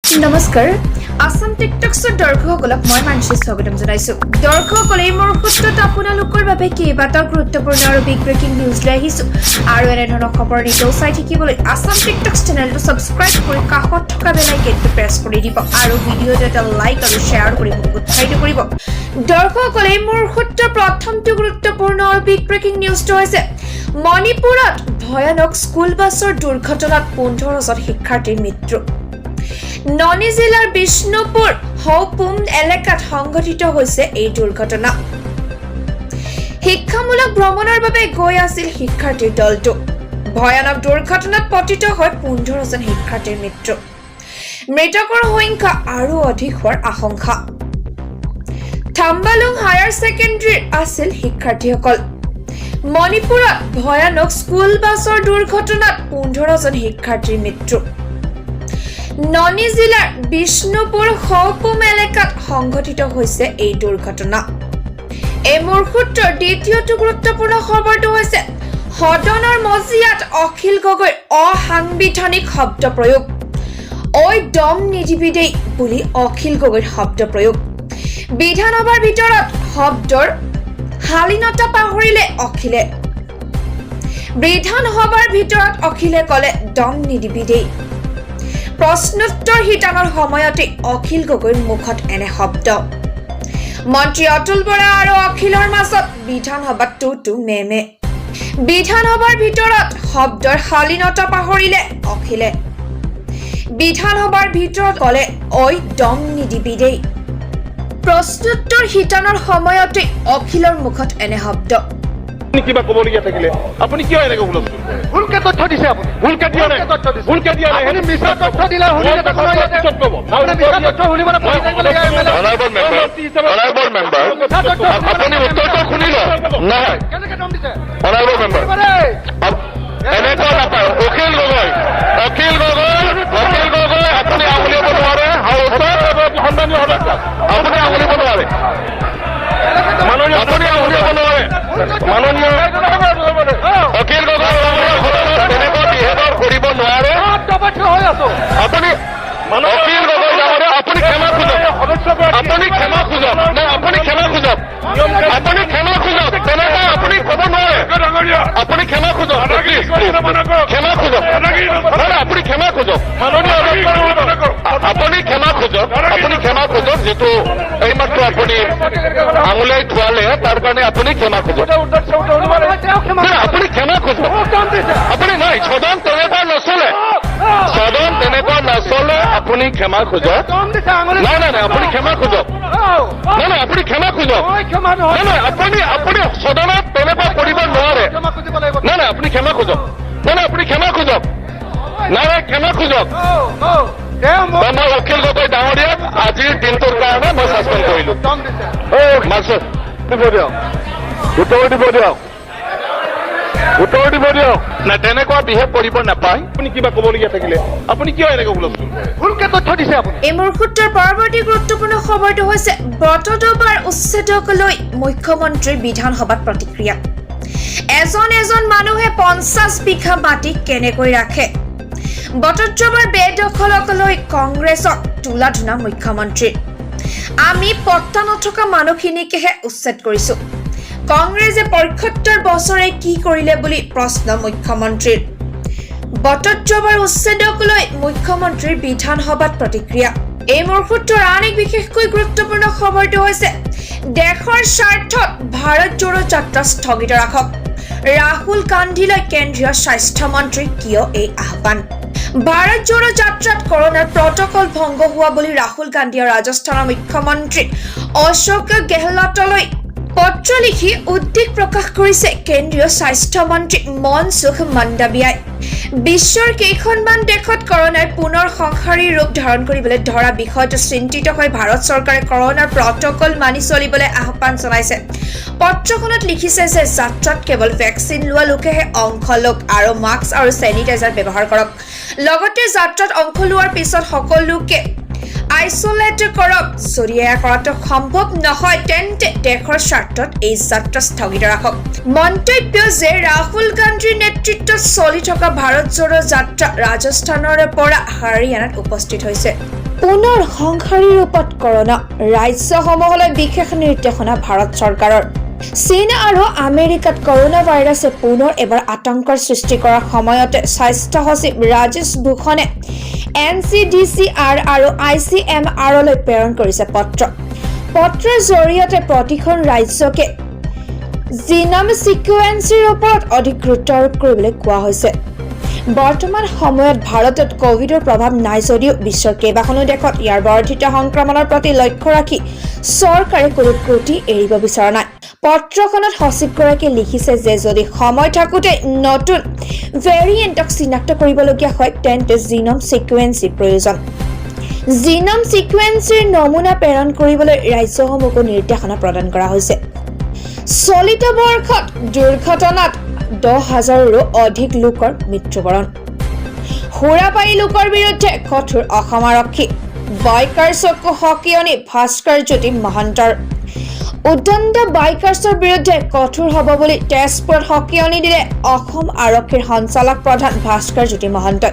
নমস্কাৰ আসাম টিকটকছৰ দৰ্শকসকলক মই মানসী স্বাগতম জনাইছো দৰ্শকসকলে মোৰ ক্ষেত্ৰত আপোনালোকৰ বাবে কেইবাটাও গুৰুত্বপূৰ্ণ আৰু বিগ ব্ৰেকিং নিউজ লৈ আহিছো আৰু এনে ধৰণৰ খবৰ নিউজ চাই থাকিবলৈ আসাম টিকটকছ চেনেলটো সাবস্ক্ৰাইব কৰি কাষত থকা বেল আইকনটো প্ৰেছ কৰি দিব আৰু ভিডিঅ'টো এটা লাইক আৰু শ্বেয়াৰ কৰি মোক উৎসাহিত কৰিব দৰ্শকসকলে মোৰ ক্ষেত্ৰত প্ৰথমটো গুৰুত্বপূৰ্ণ আৰু বিগ ব্ৰেকিং নিউজটো হৈছে মণিপুৰত ভয়ানক স্কুল বাছৰ দুৰ্ঘটনাত 15 জন শিক্ষাৰ্থীৰ মৃত্যু ননী জিলাৰ বিষ্ণুপুৰ হৌপুম এলেকাত সংঘটিত হৈছে এই দুৰ্ঘটনা শিক্ষামূলক ভ্ৰমণৰ বাবে গৈ আছিল শিক্ষাৰ্থীৰ দলটো ভয়ানক দুৰ্ঘটনাত পতিত হৈ 15 জন শিক্ষাৰ্থীৰ মৃত্যু মৃতকৰ সংখ্যা আৰু অধিক হোৱাৰ আশংকা থাম্বালুং হায়াৰ ছেকেণ্ডাৰীৰ আছিল শিক্ষাৰ্থীসকল মণিপুৰত ভয়ানক স্কুল বাছৰ দুৰ্ঘটনাত 15 জন শিক্ষাৰ্থীৰ মৃত্যু ননী জিলাৰ বিষ্ণুপুৰ হৌপুম এলেকাত সংঘটিত হৈছে এই দুৰ্ঘটনা এই মুহূৰ্তৰ দ্বিতীয়টো গুৰুত্বপূৰ্ণ খবৰটো হৈছে সদনৰ মজিয়াত অখিল গগৈৰ অসাংবিধানিক শব্দ প্ৰয়োগ ঐ দম নিদিবি দেই বুলি অখিল গগৈৰ শব্দ প্ৰয়োগ বিধানসভাৰ ভিতৰত শব্দৰ শালীনতা পাহৰিলে অখিলে বিধানসভাৰ ভিতৰত অখিলে কলে দম নিদিবি দেই প্ৰশ্নোত্তৰ শিতানৰ সময়তে অখিল গগৈৰ মুখত এনে শব্দ মন্ত্ৰী অতুল বৰা আৰু অখিলৰ মাজত বিধানসভাত টু মেমে বিধানসভাৰ ভিতৰত শব্দৰ শালীনতা পাহৰিলে অখিলে বিধানসভাৰ ভিতৰত কলে ঐ দম নিদিবি দেই প্ৰশ্নোত্তৰ শিতানৰ সময়তে অখিলৰ মুখত এনে শব্দ কিবা কবলগীয়া থাকিলে আপুনি কিয় এনেকৈ হুলস্থুল কৰে ভুলকে তথ্য দিছে আপুনি ভুলকে দিয়া নাই আপুনি মিছা তথ্য দিলে হুলিকে তথ্য ক'ব তথ্য হুলিব না অনাৰেবল মেম্বাৰ আপুনি উত্তৰটো শুনিল নহয় কেনেকৈ দম দিছে অনাৰেবল মেম্বাৰ এনেকুৱা নাপায় অখিল গগৈ আপুনি আঙুলিয়াব নোৱাৰে সন্মানীয় সদস্য আপুনি আঙুলিয়াব নোৱাৰে মাননীয় অখিল গগৈ তেনেকুৱা বিহেভৰ কৰিব নোৱাৰে আপুনি অখিল গগৈ ডাঙৰীয়া আপুনি ক্ষমা খোজক তেনেকৈ আপুনি ক'ব নোৱাৰে আপুনি ক্ষমা খোজক আপুনি ক্ষমা খোজক যিটো এইমাত্ৰ আপুনি আঙুলিয়াই থোৱালে তাৰ কাৰণে আপুনি ক্ষমা খোজক আপুনি ক্ষমা খোজক আপুনি নাই সদন তেনেকুৱা নচলে আপুনি ক্ষমা খোজক নাই আপুনি ক্ষমা খোজক আপুনি ক্ষমা খোজক আপুনি সদনত তেনেকুৱা কৰিব নোৱাৰে আপুনি ক্ষমা খোজক মই অখিল গগৈ ডাঙৰীয়াক আজিৰ দিনটোৰ কাৰণে মই ছাছপেণ্ড কৰিলো উত্তৰ দিব দিয়ক নাই তেনেকুৱা বিহেভ কৰিব নাপায় আপুনি কিবা কবলগীয়া থাকিলে আপুনি কিয় এনেকৈ হুলস্থুল কৰে ভুলকে তথ্য দিছে আপুনি এই মুহূৰ্তৰ পৰৱৰ্তী গুৰুত্বপূৰ্ণ খবৰটো হৈছে বটদ্ৰৱাৰ উচ্ছেদক লৈ মুখ্যমন্ত্ৰীৰ বিধানসভাত প্ৰতিক্ৰিয়া এজন মানুহে 50 বিঘা মাটি কেনেকৈ ৰাখে বটদ্ৰৱাৰ বেদখলক লৈ কংগ্ৰেছৰ তুলাধুনা মুখ্যমন্ত্ৰী আমি পত্তা নথকা মানুহখিনিকেহে উচ্ছেদ কৰিছো কংগ্ৰেছে 75 বছৰে কি কৰিলে বুলি প্ৰশ্ন মুখ্যমন্ত্ৰীৰ বটদ্ৰৱাৰ উচ্ছেদক লৈ মুখ্যমন্ত্ৰীৰ বিধানসভাত প্ৰতিক্ৰিয়া এই মুহূৰ্তৰ আন এক বিশেষকৈ গুৰুত্বপূৰ্ণ খবৰটো হৈছে দেশৰ স্বাৰ্থত ভাৰত জোড়ো যাত্ৰা স্থগিত ৰাখক ৰাহুল গান্ধীলৈ কেন্দ্ৰীয় স্বাস্থ্য মন্ত্ৰী কিয় এই আহ্বান ভাৰত জোড়ো যাত্ৰাত কৰোনাৰ প্ৰটকল ভংগ হোৱা বুলি ৰাহুল গান্ধী ৰাজস্থানৰ মুখ্যমন্ত্ৰী অশোক গেহলটলৈ পত্ৰ লিখি উদ্বেগ প্ৰকাশ কৰিছে কেন্দ্ৰীয় স্বাস্থ্য মন্ত্ৰী মনসুখ মাণ্ডাভিয়াই বিশ্বৰ কেইখনমান দেশত কৰোনাৰ পুনৰ সংহাৰী ৰূপ ধাৰণ কৰিবলৈ ধৰা বিষয়টো চিন্তিত হৈ ভাৰত চৰকাৰে কৰোনাৰ প্ৰটকল মানি চলিবলৈ আহ্বান জনাইছে পত্ৰখনত লিখিছে যে যাত্ৰাত কেৱল ভেকচিন লোৱা লোকেহে অংশ লওক আৰু মাস্ক আৰু চেনিটাইজাৰ ব্যৱহাৰ কৰক লগতে যাত্ৰাত অংশ লোৱাৰ পিছত সকলোকে আইসোলেট কৰক যদি এয়া কৰাটো সম্ভৱ নহয় তেন্তে দেশৰ স্বাৰ্থত এই যাত্ৰা স্থগিত ৰাখক মন্তব্য যে ৰাহুল গান্ধীৰ নেতৃত্বত চলি থকা ভাৰত জোড়ো যাত্ৰা ৰাজস্থানৰ পৰা হাৰিয়ানাত উপস্থিত হৈছে পুনৰ সংসাৰী ৰূপত কৰোনা ৰাজ্যসমূহলৈ বিশেষ নিৰ্দেশনা ভাৰত চৰকাৰৰ চীন আৰু আমেৰিকাত কৰোনা ভাইৰাছে পুনৰ এবাৰ আতংকৰ সৃষ্টি কৰাৰ সময়তে স্বাস্থ্য সচিব ৰাজেশ ভূষণে NCDCR আৰু ICMRলৈ প্ৰেৰণ কৰিছে পত্ৰৰ জৰিয়তে প্ৰতিখন ৰাজ্যকে জিনম সিকুৱেন্সিৰ ওপৰত অধিক গুৰুত্ব আৰোপ কৰিবলৈ কোৱা হৈছে বৰ্তমান সময়ত ভাৰতত কোভিডৰ প্ৰভাৱ নাই যদিও বিশ্বৰ কেইবাখনো দেশত ইয়াৰ বৰ্ধিত সংক্ৰমণৰ প্ৰতি লক্ষ্য ৰাখি চৰকাৰে কোনো ত্ৰুটি এৰিব বিচৰা নাই পত্ৰখনত সচিবগৰাকীয়ে লিখিছে যে যদি সময় থাকোঁতে নতুন ভেৰিয়েণ্টক চিনাক্ত কৰিবলগীয়া হয় তেন্তে জিনম সিকুৱেন্সি প্ৰয়োজন জিনম সিকুৱেন্সিৰ নমুনা প্ৰেৰণ কৰিবলৈ ৰাজ্যসমূহকো নিৰ্দেশনা প্ৰদান কৰা হৈছে চলিত বৰ্ষত দুৰ্ঘটনাত 10,000ৰো অধিক লোকৰ মৃত্যুবৰণ হুৰাপাই লোকৰ বিৰুদ্ধে কঠোৰ অসম আৰক্ষী বাইকাৰ চকু হকিয়নি ভাস্কৰ জ্যোতি মহন্তৰ উদণ্ড বাইকাৰ্ছৰ বিৰুদ্ধে কঠোৰ হ'ব বুলি তেজপুৰত হকিয়নি দিলে অসম আৰক্ষীৰ সঞ্চালক প্ৰধান ভাস্কৰ জ্যোতি মহন্তই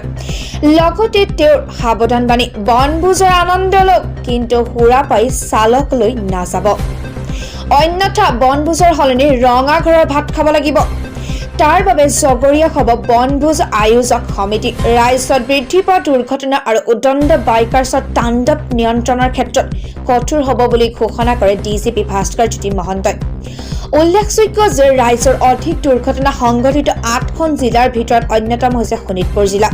লগতে তেওঁৰ সাৱধানবাণী বনভোজৰ আনন্দ লওক কিন্তু হুৰাপাই চালক লৈ নাযাব অন্যথা বনভোজৰ সলনি ৰঙা ঘৰৰ ভাত খাব লাগিব তাৰ বাবে জগৰীয়া হ'ব বনভোজ আয়োজক সমিতি ৰাজ্যত বৃদ্ধি পোৱা দুৰ্ঘটনা আৰু উদণ্ড বাইকাৰ্ছৰ তাণ্ডৱ নিয়ন্ত্ৰণৰ ক্ষেত্ৰত কঠোৰ হ'ব বুলি ঘোষণা কৰে ডিজিপি ভাস্কৰ জ্যোতি মহন্তই উল্লেখযোগ্য যে ৰাজ্যৰ অধিক দুৰ্ঘটনা সংঘটিত 8খন জিলাৰ ভিতৰত অন্যতম হৈছে শোণিতপুৰ জিলা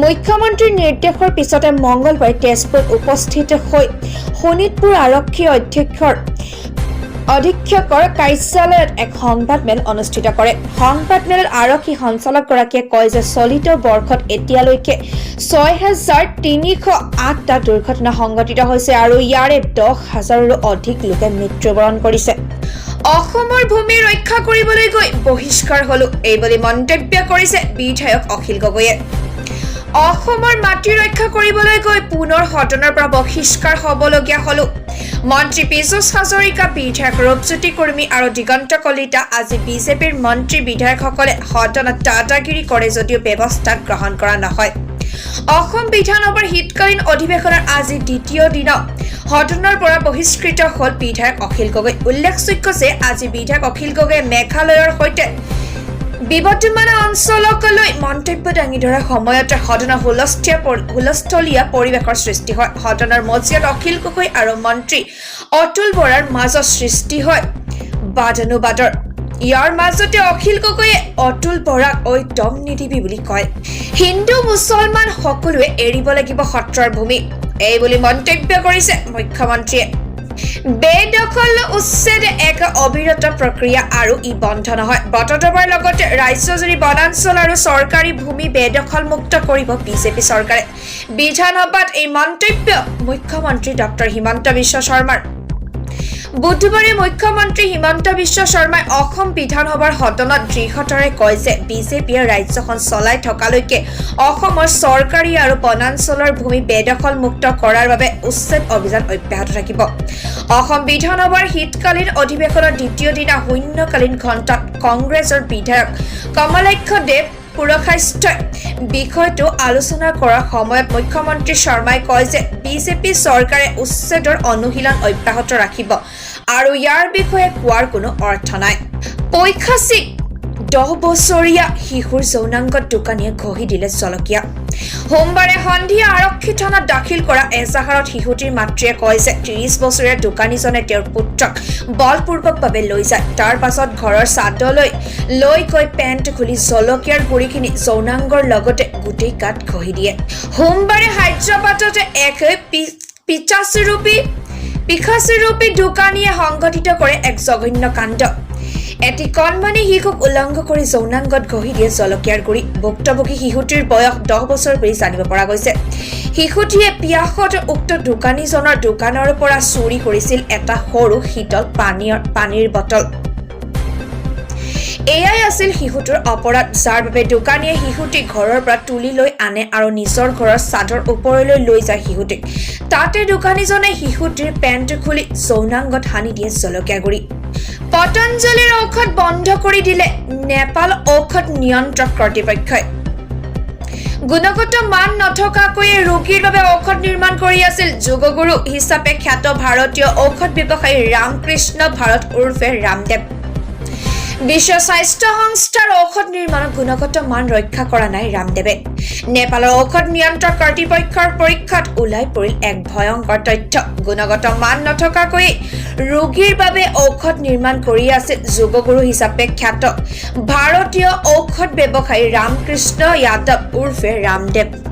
মুখ্যমন্ত্ৰীৰ নিৰ্দেশৰ পিছতে মঙলবাৰে তেজপুৰত উপস্থিত হৈ শোণিতপুৰ আৰক্ষী অধীক্ষকৰ কাৰ্যালয়ত এক সংবাদমেল অনুষ্ঠিত কৰে সংবাদমেলত আৰক্ষী সঞ্চালকগৰাকীয়ে কয় যে চলিত বৰ্ষত এতিয়ালৈকে 6,308টা দুৰ্ঘটনা সংঘটিত হৈছে আৰু ইয়াৰে 10,000ৰো অধিক লোকে মৃত্যুবৰণ কৰিছে অসমৰ ভূমি ৰক্ষা কৰিবলৈ গৈ বহিষ্কাৰ হলো এই বুলি মন্তব্য কৰিছে বিধায়ক অখিল গগৈয়ে অসমৰ মাটি ৰক্ষা কৰিবলৈ গৈ পুনৰ সদনৰ পৰা বহিষ্কাৰ হ'বলগীয়া হলো মন্ত্ৰী পীযুষ হাজৰিকা বিধায়ক ৰূপজ্যোতি কুৰ্মী আৰু দিগন্ত কলিতা আজি বিজেপিৰ মন্ত্ৰী বিধায়কসকলে সদনত দাদাগিৰি কৰে যদিও ব্যৱস্থা গ্ৰহণ কৰা নহয় অসম বিধানসভাৰ শীতকালীন অধিৱেশনৰ আজি দ্বিতীয় দিন সদনৰ পৰা বহিষ্কৃত হ'ল বিধায়ক অখিল গগৈ উল্লেখযোগ্য যে আজি বিধায়ক অখিল গগৈয়ে মেঘালয়ৰ সৈতে বিবৰ্তমান অঞ্চলকলৈ মন্তব্য দাঙি ধৰাৰ সময়তে সদনৰ হুলস্থলীয়া পৰিৱেশৰ সৃষ্টি হয় সদনৰ মজিয়াত অখিল গগৈ আৰু মন্ত্ৰী অতুল বৰাৰ মাজত সৃষ্টি হয় বাদানুবাদৰ ইয়াৰ মাজতে অখিল গগৈয়ে অতুল বৰাক ঐ দম নিদিবি বুলি কয় হিন্দু মুছলমান সকলোৱে এৰিব লাগিব সত্ৰৰ ভূমি এই বুলি মন্তব্য কৰিছে মুখ্যমন্ত্ৰীয়ে বেদখল উচ্ছেদ এক অবিৰত প্ৰক্ৰিয়া আৰু ই বন্ধ নহয় বটদ্ৰৱাৰ লগতে ৰাজ্যজুৰি বনাঞ্চল আৰু চৰকাৰী ভূমি বেদখল মুক্ত কৰিব বিজেপি চৰকাৰে বিধানসভাত এই মন্তব্য মুখ্যমন্ত্ৰী ডক্টৰ হিমন্ত বিশ্ব শৰ্মাৰ বুধবাৰে মুখ্যমন্ত্ৰী হিমন্ত বিশ্ব শৰ্মাই অসম বিধানসভাৰ সদনত দৃঢ়তাৰে কয় যে বিজেপিয়ে ৰাজ্যখন চলাই থকালৈকে অসমৰ চৰকাৰী আৰু বনাঞ্চলৰ ভূমি বেদখল মুক্ত কৰাৰ বাবে উচ্ছেদ অভিযান অব্যাহত থাকিব অসম বিধানসভাৰ শীতকালীন অধিৱেশনৰ দ্বিতীয় দিনা শূন্যকালীন ঘণ্টাত কংগ্ৰেছৰ বিধায়ক কমলাক্ষ দেৱ পুৰখাস্থই বিষয়টো আলোচনা কৰাৰ সময়ত মুখ্যমন্ত্ৰী শৰ্মাই কয় যে বিজেপি চৰকাৰে উচ্ছেদৰ অনুশীলন অব্যাহত ৰাখিব আৰু ইয়াৰ বিষয়ে কোৱাৰ কোনো অৰ্থ নাই পৈশাচিক 10 বছৰীয়া শিশুৰ যৌনাংগত দোকানীয়ে ঘঁহি দিলে জলকীয়া সোমবাৰে সন্ধিয়া আৰক্ষী থানাত দাখিল কৰা এজাহাৰত শিশুটিৰ মাতৃয়ে কয় যে 30 বছৰীয়া দোকানীজনে তেওঁৰ পুত্ৰক বলপূৰ্বকভাৱে লৈ যায় তাৰ পাছত ঘৰৰ চাদলৈ লৈ গৈ পেণ্ট খুলি জলকীয়াৰ গুৰিখিনি যৌনাংগৰ লগতে গোটেই গাত ঘঁহি দিয়ে সোমবাৰে হায়দৰাবাদত এক পিকাচুৰূপী দোকানীয়ে সংঘটিত কৰে এক জঘন্য কাণ্ড এটি কণমানি শিশুক উলংঘ কৰি যৌনাংগত ঘঁহি দিয়ে জলকীয়াৰ গুৰি ভুক্তভোগী শিশুটিৰ বয়স 10 বছৰ বুলি জানিব পৰা গৈছে শিশুটিয়ে পিয়াসত উক্ত দোকানীজনৰ দোকানৰ পৰা চুৰি কৰিছিল এটা সৰু শীতল পানীৰ বটল এয়াই আছিল শিশুটোৰ অপৰাধ যাৰ বাবে দোকানীয়ে শিশুটি ঘৰৰ পৰা তুলি লৈ আনে আৰু নিজৰ ঘৰৰ চাদৰ ওপৰলৈ লৈ যায় শিশুটিক তাতে দোকানীজনে শিশুটিৰ পেণ্ট খুলি যৌনাংগত সানি দিয়ে জলকীয়া গুৰি পতঞ্জলিৰ ঔষধ বন্ধ কৰি দিলে নেপাল ঔষধ নিয়ন্ত্ৰক কৰ্তৃপক্ষই গুণগত মান নথকাকৈ ৰোগীৰ বাবে ঔষধ নিৰ্মাণ কৰি আছিল যোগগুৰু হিচাপে খ্যাত ভাৰতীয় ঔষধ ব্যৱসায়ী ৰামকৃষ্ণ ভাৰত উৰ্ফে ৰামদেৱ বিশ্ব স্বাস্থ্য সংস্থাৰ ঔষধ নিৰ্মাণৰ গুণগত মান ৰক্ষা কৰা নাই ৰামদেৱে নেপালৰ ঔষধ নিয়ন্ত্ৰক কৰ্তৃপক্ষৰ পৰীক্ষাত ওলাই পৰিল এক ভয়ংকৰ তথ্য গুণগত মান নথকাকৈ ৰোগীৰ বাবে ঔষধ নিৰ্মাণ কৰি আছিল যোগগুৰু হিচাপে খ্যাত ভাৰতীয় ঔষধ ব্যৱসায়ী ৰামকৃষ্ণ যাদৱ উৰ্ফে ৰামদেৱ